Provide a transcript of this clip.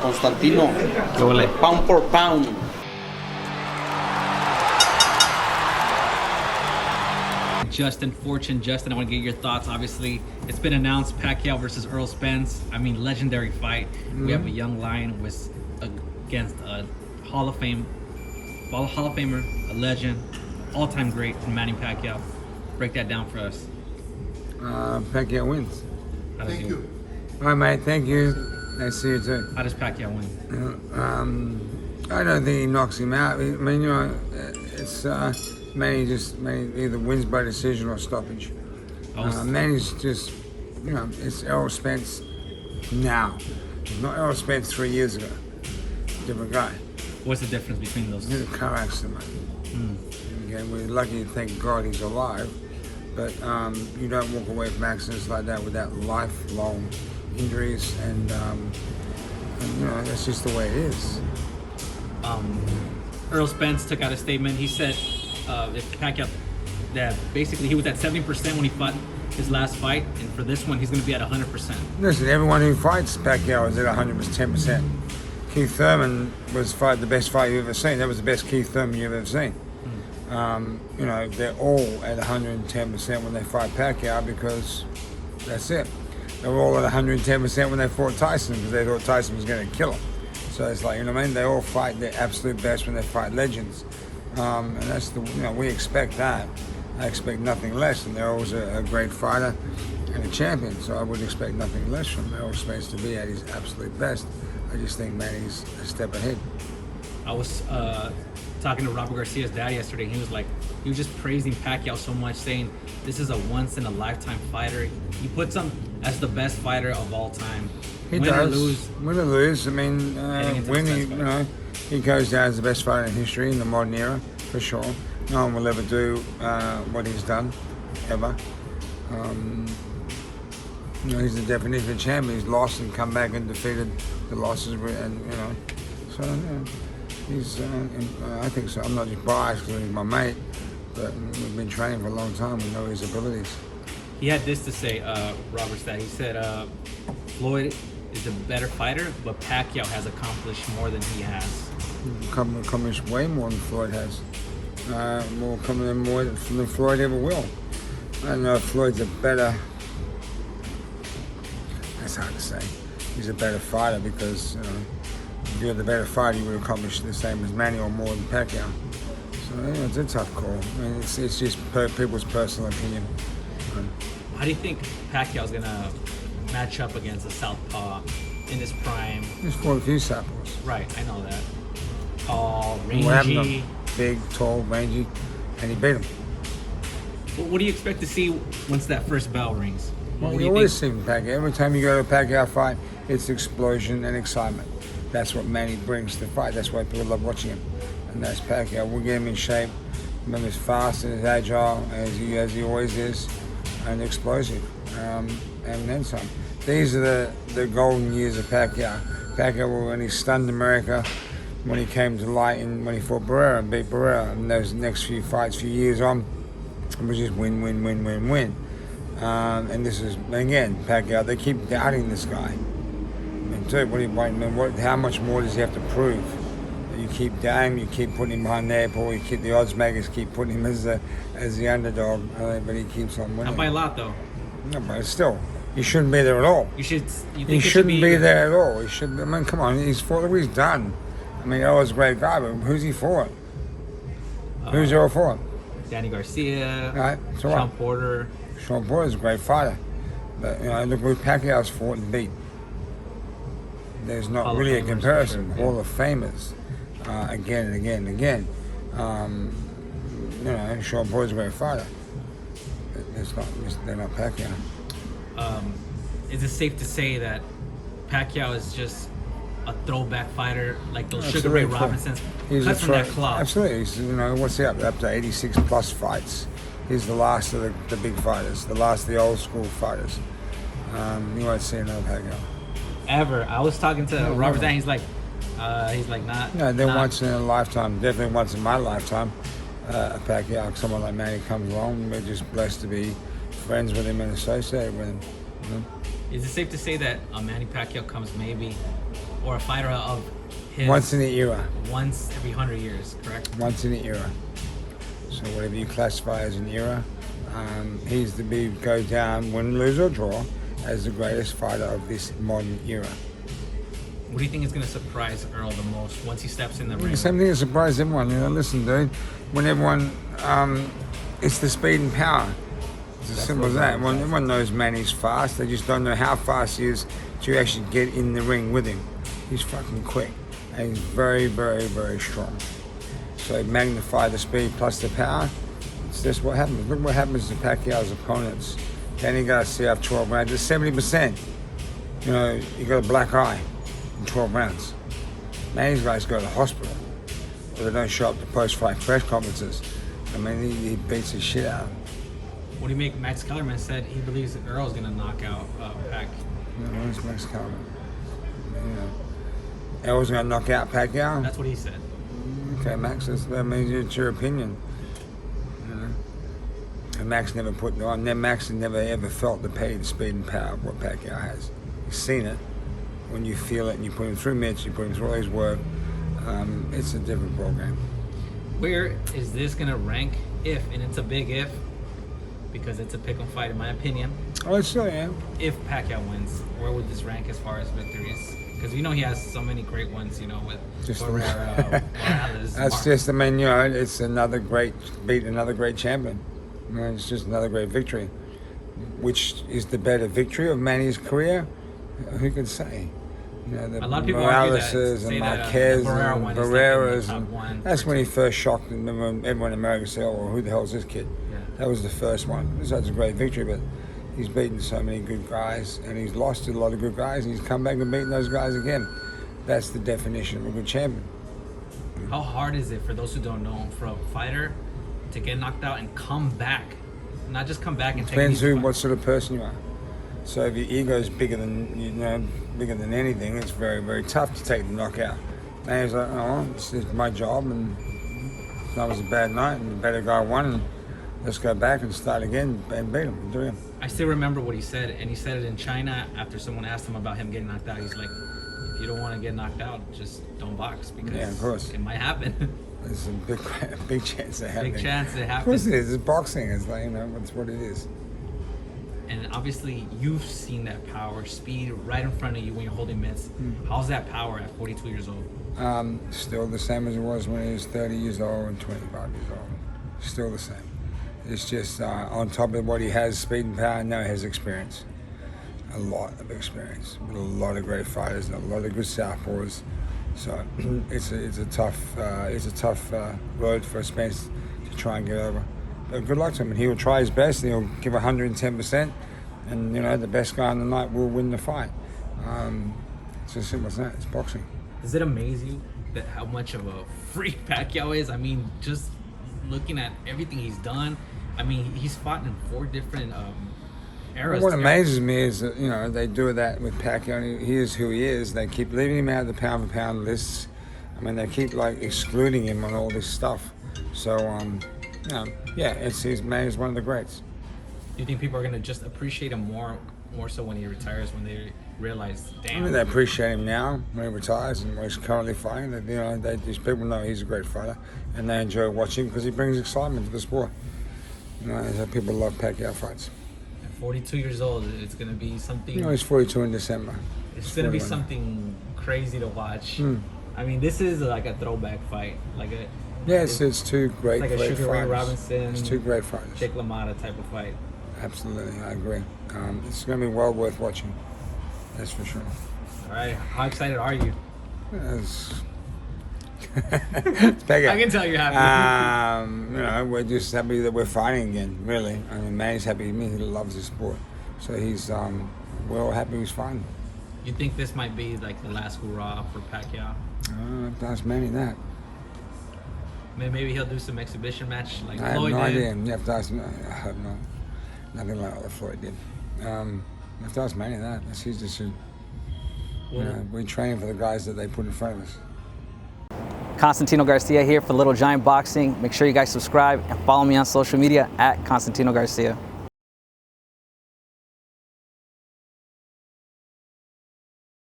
Constantino, ¿Qué huele? pound for pound. Justin, Justin, I want to get your thoughts. Obviously, it's been announced Pacquiao versus Errol Spence. I mean, legendary fight. We have a young lion against a Hall of Famer, a legend, all-time great, Manny Pacquiao. Break that down for us. Pacquiao wins. Thank you. All right, mate. Thank you. Nice to see you too. How does Pacquiao win? I don't think he knocks him out. I mean, you know, it's Manny either wins by decision or stoppage. Manny's just, you know, it's Errol Spence now. It's not Errol Spence 3 years ago. Different guy. What's the difference between those? He's a car accident, mate. Again, we're lucky to thank God he's alive, but you don't walk away from accidents like that without lifelong injuries, and you know, that's just the way it is. Errol Spence took out a statement. He said if Pacquiao, that basically he was at 70% when he fought his last fight, and for this one he's going to be at 100%. Listen, everyone who fights Pacquiao is at 110%. Keith Thurman was the best fight you've ever seen. That was the best Keith Thurman you've ever seen. You know, they're all at 110% when they fight Pacquiao because that's it. They were all at 110% when they fought Tyson because they thought Tyson was going to kill him. So it's like, you know what I mean? They all fight their absolute best when they fight legends. And that's we expect that. I expect nothing less, and Errol's a great fighter and a champion, so I would expect nothing less from Errol Spence to be at his absolute best. I just think Manny's a step ahead. I was talking to Robert Garcias' dad yesterday. He was just praising Pacquiao so much, saying this is a once-in-a-lifetime fighter. He puts him as the best fighter of all time. He win does. Win or lose. I mean, he goes down as the best fighter in history in the modern era, for sure. No one will ever do what he's done, ever. You know, he's the definition of champion. He's lost and come back and defeated the losses, and you know, so he's. I think so. I'm not just biased because he's my mate, but we've been training for a long time. We know his abilities. He had this to say, Robert's dad. He said, Floyd is a better fighter, but Pacquiao has accomplished more than he has. Accomplished way more than Floyd has. More than Floyd ever will. I don't know if Floyd's a better. That's hard to say. He's a better fighter because if you're the better fighter, you would accomplish the same as Manny or more than Pacquiao. So it's a tough call. I mean, it's just people's personal opinion. How do you think Pacquiao's gonna match up against a southpaw in his prime? He's fought a few southpaws. Right, I know that. Tall, rangy. What happened to him? Big, tall, rangy, and he beat him. Well, what do you expect to see once that first bell rings? Well, you always see Pacquiao. Every time you go to a Pacquiao fight, it's explosion and excitement. That's what Manny brings to the fight. That's why people love watching him. And that's Pacquiao. We'll get him in shape. Remember, as fast and as agile as he always is, and explosive, and then some. These are the golden years of Pacquiao. Pacquiao, when he stunned America, when he came to light, and when he fought Barrera and beat Barrera, and those next few fights, few years on, it was just win. And this is, again, Pacquiao, they keep doubting this guy. And dude, how much more does he have to prove? You keep doubting, you keep putting him behind the airport, the odds makers keep putting him as the underdog, but he keeps on winning. Not by a lot, though. No, but still, he shouldn't be there at all. He shouldn't be there at all. He should. I mean, come on, he's fought. Look what he's done. I mean, Errol's a great guy, but who's he fought? Who's Errol fought? Danny Garcia, right? So Sean Porter. Sean Porter's a great fighter, but look what Pacquiao's fought and beat. There's not Hall really a of Famers, comparison. for sure, Hall of Famers, again and again and again. Sean Porter's a great fighter. They're not Pacquiao. Is it safe to say that Pacquiao is just a throwback fighter, like those Sugar Ray Robinsons? Cuts from that cloth. Absolutely. He's, what's he up to 86 plus fights. He's the last of the big fighters, the last of the old school fighters. You won't see another Pacquiao. Ever. I was talking to Robert Dad, he's like not. No, they're once in a lifetime, definitely once in my lifetime. Pacquiao, someone like Manny comes along, we're just blessed to be friends with him and associated with him. Is it safe to say that Manny Pacquiao comes maybe or a fighter of his Once in the era. once every 100 years, correct? Once in the era. So whatever you classify as an era, he's to be go down, win, lose or draw, as the greatest fighter of this modern era. What do you think is going to surprise Earl the most once he steps in the ring? The same thing that surprised everyone. Listen, dude, when everyone, it's the speed and power. It's as simple as that. Everyone knows Manny's fast. They just don't know how fast he is to actually get in the ring with him. He's fucking quick. And he's very, very, very strong. So magnify the speed plus the power. It's just what happens. Look what happens to Pacquiao's opponents. Danny Garcia have 12 rounds. It's 70%. You got a black eye in 12 rounds. Manny's guys go to the hospital. Or they don't show up to post-fight press conferences. I mean, he beats his shit out of them. What do you make? Max Kellerman said he believes that Earl's going to knock out Pac. Where's Max Kellerman? Errol's going to knock out Pacquiao? That's what he said. Okay, Max, that means it's your opinion. And Max never put it on. Max never ever felt the pain, speed, and power of what Pacquiao has. He's seen it. When you feel it and you put him through mitts, you put him through all his work, it's a different program. Where is this going to rank if, and it's a big if, because it's a pick-em fight in my opinion. Oh, it's still, yeah. If Pacquiao wins, where would this rank as far as victories? Because he has so many great ones, with Just Morales. That's just, it's another great champion. It's just another great victory. Which is the better victory of Manny's career? Who can say? A lot of people argue that, Moraleses and Marquez and Barreras. That's when he first shocked them. Remember, everyone in America said, "Oh, who the hell is this kid?" Yeah. That was the first one. That's a great victory, but he's beaten so many good guys, and he's lost to a lot of good guys, and he's come back and beaten those guys again. That's the definition of a good champion. How hard is it, for those who don't know, for a fighter to get knocked out and come back? Not just come back and Depends what sort of person you are. So if your ego is bigger than bigger than anything, it's very, very tough to take the knockout. And he's like, "Oh, this is my job, and that was a bad night, and the better guy won, and let's go back and start again and beat him and do him." I still remember what he said, and he said it in China after someone asked him about him getting knocked out. He's like, "If you don't want to get knocked out, just don't box, because of course. it might happen." There's a big chance it happens. Big chance it happens. Of course it is. It's boxing. It's like, that's what it is. And obviously, you've seen that power, speed right in front of you when you're holding mitts. How's that power at 42 years old? Still the same as it was when he was 30 years old and 25 years old. Still the same. It's just on top of what he has, speed and power, now he has experience. A lot of experience with a lot of great fighters and a lot of good southpaws. So it's a tough road for Spence to try and get over. But good luck to him, and he will try his best, and he'll give 110%, and the best guy on the night will win the fight. It's as simple as that. It's boxing. Does it amaze you that how much of a freak Pacquiao is? I mean, just looking at everything he's done. I mean, he's fought in 4 different eras. What amazes me is that they do that with Pacquiao. And he is who he is. They keep leaving him out of the pound for pound lists. I mean, they keep excluding him on all this stuff. So he's one of the greats. Do you think people are going to just appreciate him more so when he retires, when they realize, damn? I mean, they appreciate him now when he retires and when he's currently fighting. These people know he's a great fighter, and they enjoy watching because he brings excitement to the sport. People love Pacquiao fights. At 42 years old, it's going to be something. He's 42 in December. It's going to be something crazy to watch. I mean, this is like a throwback fight, It's two great like a fighters. Sugar Ray Robinson, It's two great fighters. Jake LaMotta type of fight. Absolutely, I agree. It's going to be well worth watching. That's for sure. All right, how excited are you? It's bigger. I can tell you're happy. We're just happy that we're fighting again. Really, I mean, Manny's happy. He loves the sport, so we're all happy he's fighting. You think this might be like the last hurrah for Pacquiao? That's Manny that. Maybe he'll do some exhibition match like I Floyd have no did. idea. You have to ask. I hope not. Nothing like what Floyd did. You have to ask Manny that. That's his decision. We train for the guys that they put in front of us. Constantino Garcia here for Little Giant Boxing. Make sure you guys subscribe and follow me on social media at Constantino Garcia.